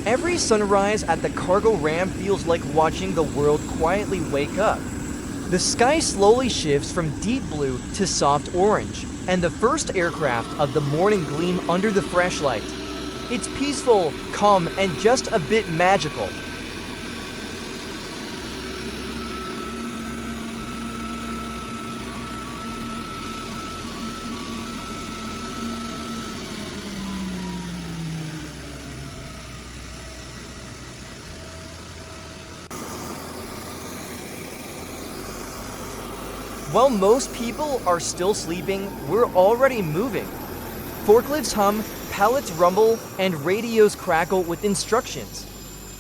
Every sunrise at the cargo ramp feels like watching the world quietly wake up. The sky slowly shifts from deep blue to soft orange, and the first aircraft of the morning gleam under the flashlight. It's peaceful, calm, and just a bit magical. While most people are still sleeping, we're already moving. Forklifts hum, pallets rumble, and radios crackle with instructions.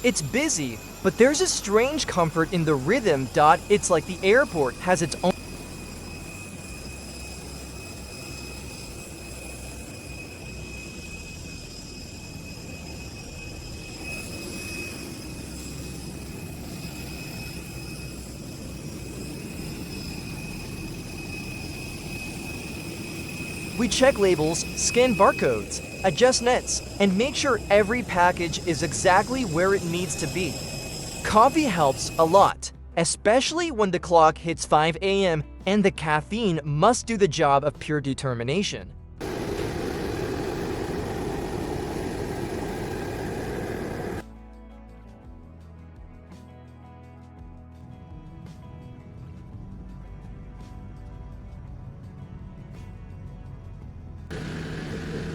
It's busy, but there's a strange comfort in the rhythm. It's like the airport has its own. We check labels, scan barcodes, adjust nets, and make sure every package is exactly where it needs to be. Coffee helps a lot, especially when the clock hits 5 a.m. and the caffeine must do the job of pure determination.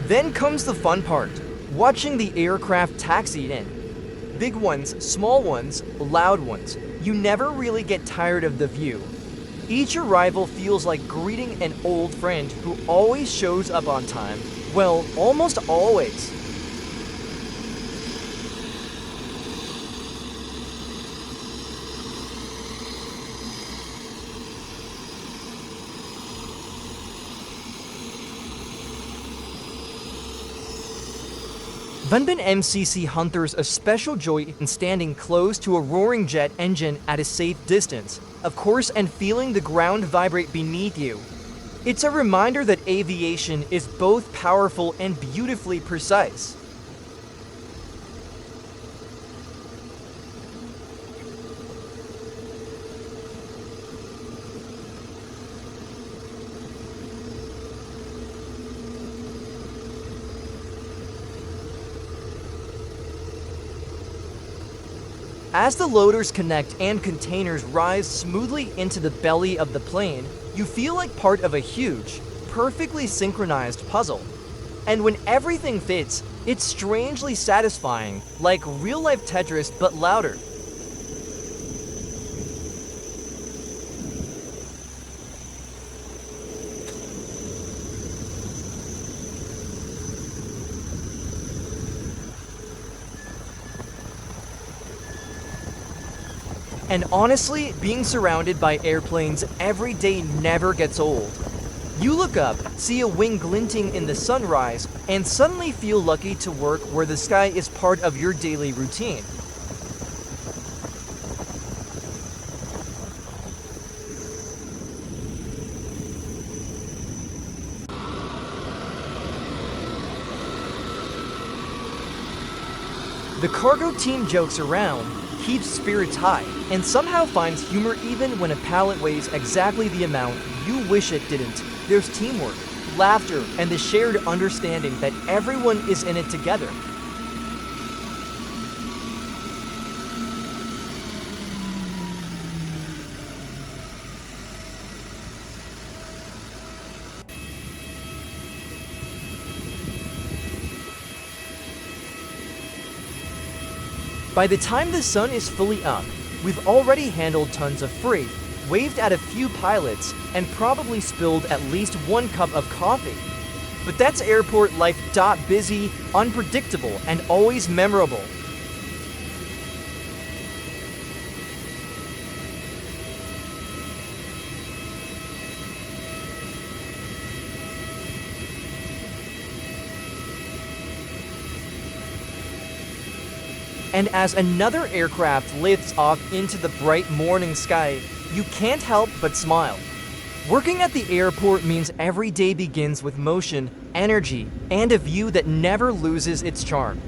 Then comes the fun part, watching the aircraft taxi in. Big ones, small ones, loud ones. You never really get tired of the view. Each arrival feels like greeting an old friend who always shows up on time. Well, almost always. Bunbin MCC hunters a special joy in standing close to a roaring jet engine at a safe distance, of course, and feeling the ground vibrate beneath you. It's a reminder that aviation is both powerful and beautifully precise. As the loaders connect and containers rise smoothly into the belly of the plane, you feel like part of a huge, perfectly synchronized puzzle. And when everything fits, it's strangely satisfying, like real-life Tetris but louder. And honestly, being surrounded by airplanes every day never gets old. You look up, see a wing glinting in the sunrise, and suddenly feel lucky to work where the sky is part of your daily routine. The cargo team jokes around, keeps spirits high, and somehow finds humor even when a pallet weighs exactly the amount you wish it didn't. There's teamwork, laughter, and the shared understanding that everyone is in it together. By the time the sun is fully up, we've already handled tons of freight, waved at a few pilots, and probably spilled at least 1 cup of coffee. But that's airport life. Busy, unpredictable, and always memorable. And as another aircraft lifts off into the bright morning sky, you can't help but smile. Working at the airport means every day begins with motion, energy, and a view that never loses its charm.